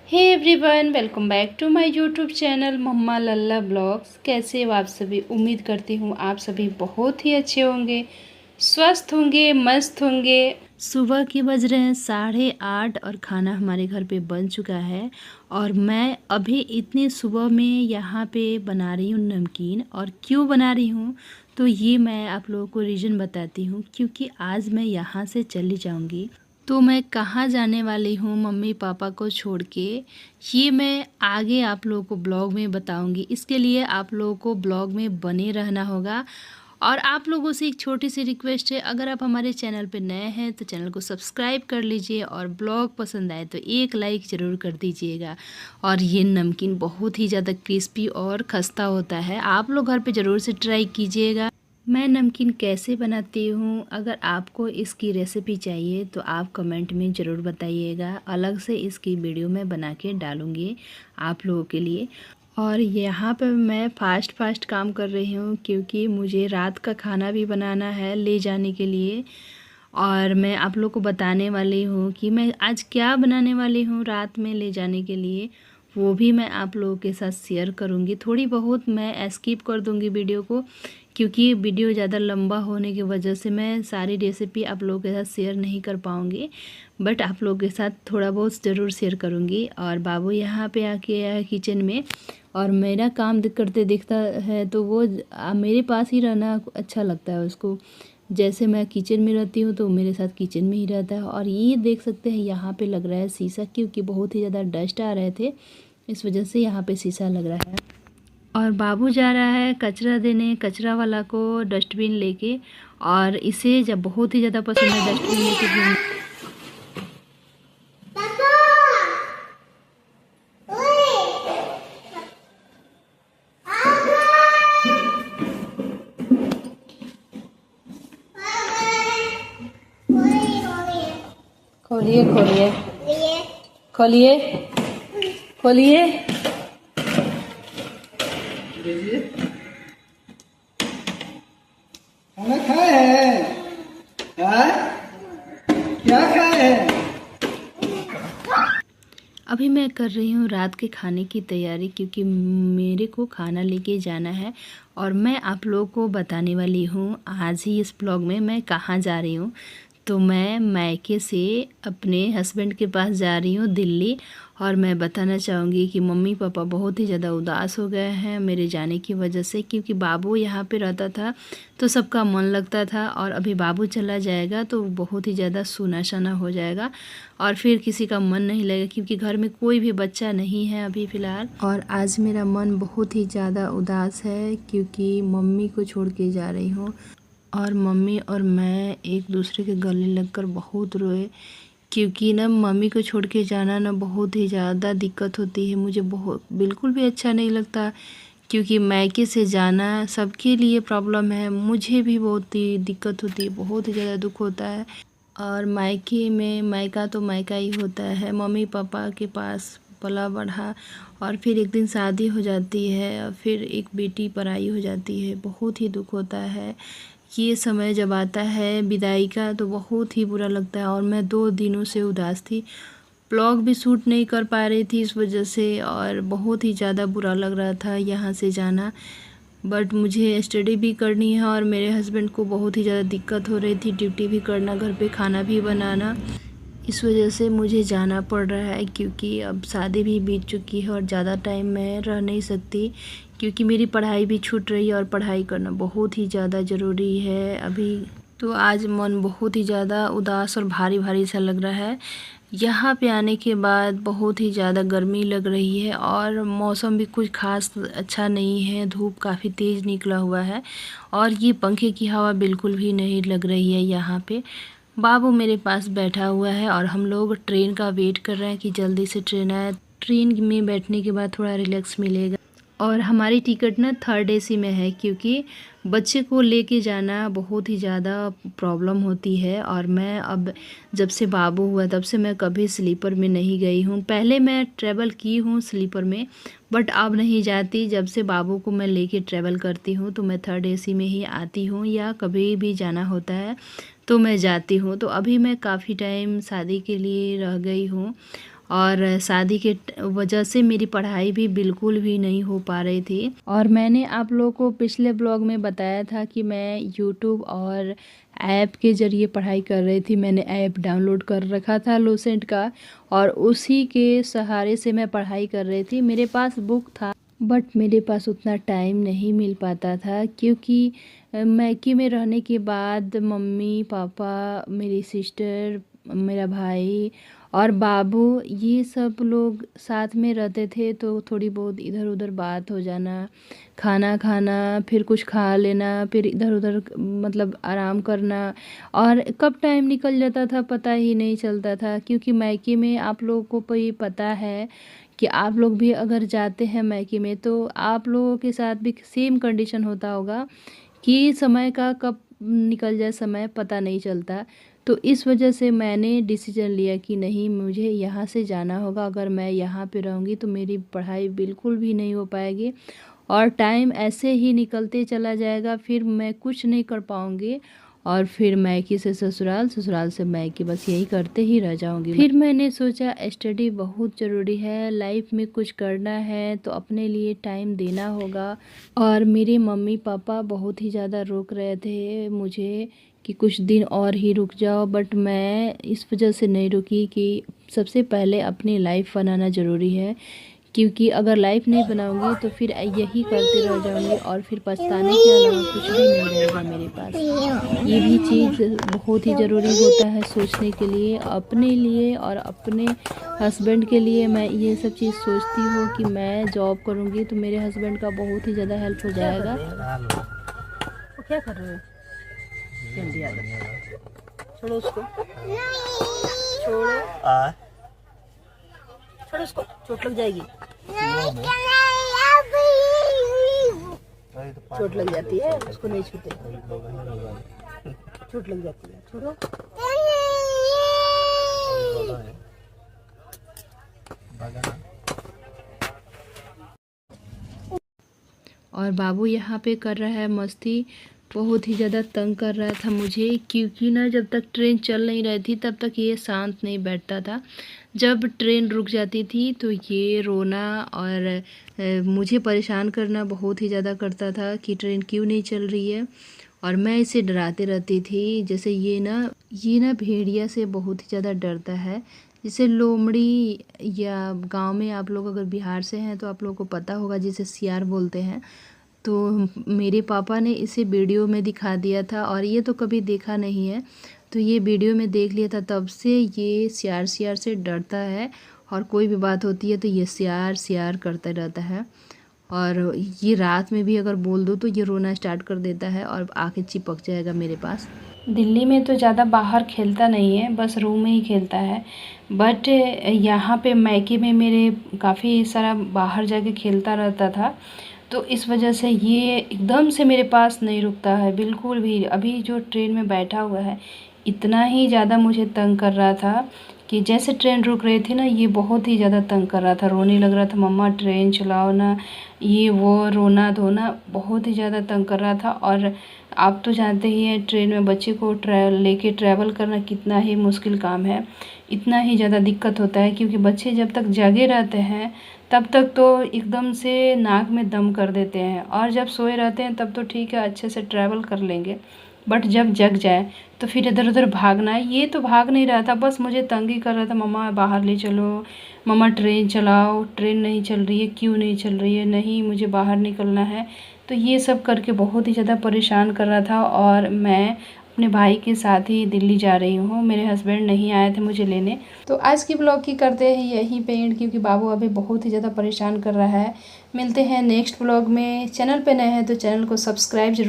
Hey everyone, welcome back to my YouTube channel mamma Lalla vlogs. कैसे हो आप सभी? उम्मीद करती हूँ आप सभी बहुत ही अच्छे होंगे, स्वस्थ होंगे, मस्त होंगे। सुबह के बज रहे हैं 8:30 और खाना हमारे घर पे बन चुका है। और मैं अभी इतनी सुबह में यहाँ पे बना रही हूँ नमकीन। और क्यों बना रही हूँ तो ये मैं आप लोगों को रीज़न बताती हूँ, क्योंकि आज मैं यहाँ से चली जाऊँगी। तो मैं कहाँ जाने वाली हूँ मम्मी पापा को छोड़ के, ये मैं आगे आप लोगों को ब्लॉग में बताऊंगी। इसके लिए आप लोगों को ब्लॉग में बने रहना होगा। और आप लोगों से एक छोटी सी रिक्वेस्ट है, अगर आप हमारे चैनल पर नए हैं तो चैनल को सब्सक्राइब कर लीजिए, और ब्लॉग पसंद आए तो एक लाइक ज़रूर कर दीजिएगा। और ये नमकीन बहुत ही ज़्यादा क्रिस्पी और खस्ता होता है, आप लोग घर पे ज़रूर से ट्राई कीजिएगा। मैं नमकीन कैसे बनाती हूँ, अगर आपको इसकी रेसिपी चाहिए तो आप कमेंट में ज़रूर बताइएगा। अलग से इसकी वीडियो मैं बना के डालूँगी आप लोगों के लिए। और यहाँ पर मैं फास्ट काम कर रही हूँ, क्योंकि मुझे रात का खाना भी बनाना है ले जाने के लिए। और मैं आप लोग को बताने वाली हूँ कि मैं आज क्या बनाने वाली हूँ रात में ले जाने के लिए, वो भी मैं आप लोगों के साथ शेयर करूँगी। थोड़ी बहुत मैं स्किप कर दूँगी वीडियो को, क्योंकि वीडियो ज़्यादा लंबा होने की वजह से मैं सारी रेसिपी आप लोगों के साथ शेयर नहीं कर पाऊँगी। बट आप लोगों के साथ थोड़ा बहुत ज़रूर शेयर करूँगी। और बाबू यहाँ पे आके आया है किचन में, और मेरा काम करते दिखता है तो वो मेरे पास ही रहना अच्छा लगता है उसको। जैसे मैं किचन में रहती हूँ तो मेरे साथ किचन में ही रहता है। और ये देख सकते हैं यहाँ पे लग रहा है शीशा, क्योंकि बहुत ही ज़्यादा डस्ट आ रहे थे, इस वजह से यहाँ पे शीशा लग रहा है। और बाबू जा रहा है कचरा देने, कचरा वाला को डस्टबिन लेके। और इसे जब बहुत ही ज़्यादा पसंद है डस्टबिन लेके घूमना। खोलिए खोलिए खोलिए खोलिए। खाना खाए हैं? हाँ? क्या खाए हैं? अभी मैं कर रही हूँ रात के खाने की तैयारी, क्योंकि मेरे को खाना लेके जाना है। और मैं आप लोगों को बताने वाली हूँ आज ही इस ब्लॉग में मैं कहाँ जा रही हूँ। तो मैं मायके से अपने हस्बैंड के पास जा रही हूँ दिल्ली। और मैं बताना चाहूँगी कि मम्मी पापा बहुत ही ज़्यादा उदास हो गए हैं मेरे जाने की वजह से, क्योंकि बाबू यहाँ पे रहता था तो सबका मन लगता था। और अभी बाबू चला जाएगा तो बहुत ही ज़्यादा सूना साना हो जाएगा, और फिर किसी का मन नहीं लगेगा, क्योंकि घर में कोई भी बच्चा नहीं है अभी फ़िलहाल। और आज मेरा मन बहुत ही ज़्यादा उदास है, क्योंकि मम्मी को छोड़ के जा रही हूँ। और मम्मी और मैं एक दूसरे के गले लगकर बहुत रोए, क्योंकि ना मम्मी को छोड़ के जाना ना बहुत ही ज़्यादा दिक्कत होती है। मुझे बहुत बिल्कुल भी अच्छा नहीं लगता, क्योंकि मायके से जाना सबके लिए प्रॉब्लम है, मुझे भी बहुत ही दिक्कत होती है, बहुत ही ज़्यादा दुख होता है। और मायके में मायका तो मायका ही होता है, मम्मी पापा के पास पला बढ़ा, और फिर एक दिन शादी हो जाती है, और फिर एक बेटी पराई हो जाती है, बहुत ही दुख होता है। ये समय जब आता है विदाई का तो बहुत ही बुरा लगता है। और मैं 2 दिनों से उदास थी, ब्लॉग भी शूट नहीं कर पा रही थी इस वजह से, और बहुत ही ज़्यादा बुरा लग रहा था यहाँ से जाना। बट मुझे स्टडी भी करनी है, और मेरे हस्बैंड को बहुत ही ज़्यादा दिक्कत हो रही थी, ड्यूटी भी करना, घर पे खाना भी बनाना। इस वजह से मुझे जाना पड़ रहा है, क्योंकि अब शादी भी बीत चुकी है और ज़्यादा टाइम मैं रह नहीं सकती, क्योंकि मेरी पढ़ाई भी छूट रही है, और पढ़ाई करना बहुत ही ज़्यादा ज़रूरी है अभी। तो आज मन बहुत ही ज़्यादा उदास और भारी भारी सा लग रहा है। यहाँ पे आने के बाद बहुत ही ज़्यादा गर्मी लग रही है, और मौसम भी कुछ खास अच्छा नहीं है, धूप काफ़ी तेज़ निकला हुआ है, और ये पंखे की हवा बिल्कुल भी नहीं लग रही है यहाँ पे। बाबू मेरे पास बैठा हुआ है, और हम लोग ट्रेन का वेट कर रहे हैं कि जल्दी से ट्रेन आए। ट्रेन में बैठने के बाद थोड़ा रिलैक्स मिलेगा। और हमारी टिकट ना 3rd AC में है, क्योंकि बच्चे को लेके जाना बहुत ही ज़्यादा प्रॉब्लम होती है। और मैं अब जब से बाबू हुआ तब से मैं कभी स्लीपर में नहीं गई हूँ। पहले मैं ट्रैवल की हूँ स्लीपर में, बट अब नहीं जाती। जब से बाबू को मैं लेके ट्रैवल करती हूँ तो मैं 3rd AC में ही आती हूँ, या कभी भी जाना होता है तो मैं जाती हूँ। तो अभी मैं काफ़ी टाइम शादी के लिए रह गई हूँ, और शादी के वजह से मेरी पढ़ाई भी बिल्कुल भी नहीं हो पा रही थी। और मैंने आप लोगों को पिछले ब्लॉग में बताया था कि मैं यूट्यूब और ऐप के ज़रिए पढ़ाई कर रही थी। मैंने ऐप डाउनलोड कर रखा था लोसेंट का, और उसी के सहारे से मैं पढ़ाई कर रही थी। मेरे पास बुक था बट मेरे पास उतना टाइम नहीं मिल पाता था, क्योंकि मैके में रहने के बाद मम्मी पापा, मेरी सिस्टर, मेरा भाई और बाबू, ये सब लोग साथ में रहते थे, तो थोड़ी बहुत इधर उधर बात हो जाना, खाना खाना, फिर कुछ खा लेना, फिर इधर उधर मतलब आराम करना, और कब टाइम निकल जाता था पता ही नहीं चलता था। क्योंकि मैके में आप लोगों को ये पता है कि आप लोग भी अगर जाते हैं मैके में तो आप लोगों के साथ भी सेम कंडीशन होता होगा कि समय का कब निकल जाए समय पता नहीं चलता। तो इस वजह से मैंने डिसीजन लिया कि नहीं, मुझे यहाँ से जाना होगा। अगर मैं यहाँ पे रहूँगी तो मेरी पढ़ाई बिल्कुल भी नहीं हो पाएगी और टाइम ऐसे ही निकलते चला जाएगा, फिर मैं कुछ नहीं कर पाऊँगी, और फिर मैके से ससुराल, ससुराल से मैके, बस यही करते ही रह जाऊंगी। फिर मैंने सोचा स्टडी बहुत ज़रूरी है, लाइफ में कुछ करना है तो अपने लिए टाइम देना होगा। और मेरे मम्मी पापा बहुत ही ज़्यादा रोक रहे थे मुझे कि कुछ दिन और ही रुक जाओ, बट मैं इस वजह से नहीं रुकी कि सबसे पहले अपनी लाइफ बनाना ज़रूरी है। क्योंकि अगर लाइफ नहीं बनाऊंगी तो फिर यही करते रह जाऊंगी और फिर पछताने के अलावा कुछ भी नहीं रहेगा मेरे पास। ये भी चीज़ बहुत ही ज़रूरी होता है सोचने के लिए, अपने लिए और अपने हस्बैंड के लिए। मैं ये सब चीज़ सोचती हूँ कि मैं जॉब करूँगी तो मेरे हस्बैंड का बहुत ही ज़्यादा हेल्प हो जाएगा। वो क्या कर रहे हो? जल्दी आ जाओ, छोड़ो उसको, छोड़ो छोड़ो उसको, चोट लग जाएगी। चोट लग जाती है, उसको नहीं छूते, चोट लग जाती है, छोड़ो। और बाबू यहाँ पे कर रहा है मस्ती, बहुत ही ज़्यादा तंग कर रहा था मुझे, क्योंकि ना जब तक ट्रेन चल नहीं रही थी तब तक ये शांत नहीं बैठता था। जब ट्रेन रुक जाती थी तो ये रोना और मुझे परेशान करना बहुत ही ज़्यादा करता था कि ट्रेन क्यों नहीं चल रही है। और मैं इसे डराते रहती थी। जैसे ये ना भेड़िया से बहुत ही ज़्यादा डरता है। जैसे लोमड़ी, या गांव में आप लोग अगर बिहार से हैं तो आप लोगों को पता होगा, जिसे सियार बोलते हैं। तो मेरे पापा ने इसे वीडियो में दिखा दिया था और ये तो कभी देखा नहीं है, तो ये वीडियो में देख लिया था, तब से ये सियार से डरता है। और कोई भी बात होती है तो ये सियार करता रहता है। और ये रात में भी अगर बोल दो तो ये रोना स्टार्ट कर देता है और आके चिपक जाएगा मेरे पास। दिल्ली में तो ज़्यादा बाहर खेलता नहीं है, बस रूम में ही खेलता है। बट यहाँ पे मैके में मेरे काफ़ी सारा बाहर जाके खेलता रहता था, तो इस वजह से ये एकदम से मेरे पास नहीं रुकता है बिल्कुल भी। अभी जो ट्रेन में बैठा हुआ है इतना ही ज़्यादा मुझे तंग कर रहा था कि जैसे ट्रेन रुक रही थी ना, ये बहुत ही ज़्यादा तंग कर रहा था, रोने लग रहा था, मम्मा ट्रेन चलाओ ना, ये वो रोना धोना बहुत ही ज़्यादा तंग कर रहा था। और आप तो जानते ही हैं ट्रेन में बच्चे को लेके ट्रैवल करना कितना ही मुश्किल काम है, इतना ही ज़्यादा दिक्कत होता है। क्योंकि बच्चे जब तक जगे रहते हैं तब तक तो एकदम से नाक में दम कर देते हैं, और जब सोए रहते हैं तब तो ठीक है, अच्छे से ट्रैवल कर लेंगे। बट जब जग जाए तो फिर इधर उधर भागना है। ये तो भाग नहीं रहा था, बस मुझे तंग ही कर रहा था, मम्मा बाहर ले चलो, मम्मा ट्रेन चलाओ, ट्रेन नहीं चल रही है, क्यों नहीं चल रही है, नहीं मुझे बाहर निकलना है। तो ये सब करके बहुत ही ज़्यादा परेशान कर रहा था। और मैं अपने भाई के साथ ही दिल्ली जा रही हूँ, मेरे हस्बैंड नहीं आए थे मुझे लेने। तो आज की ब्लॉग की करते हैं यहीं पे एंड, क्योंकि बाबू अभी बहुत ही ज़्यादा परेशान कर रहा है। मिलते हैं नेक्स्ट ब्लॉग में। चैनल पे नए हैं तो चैनल को सब्सक्राइब जरूर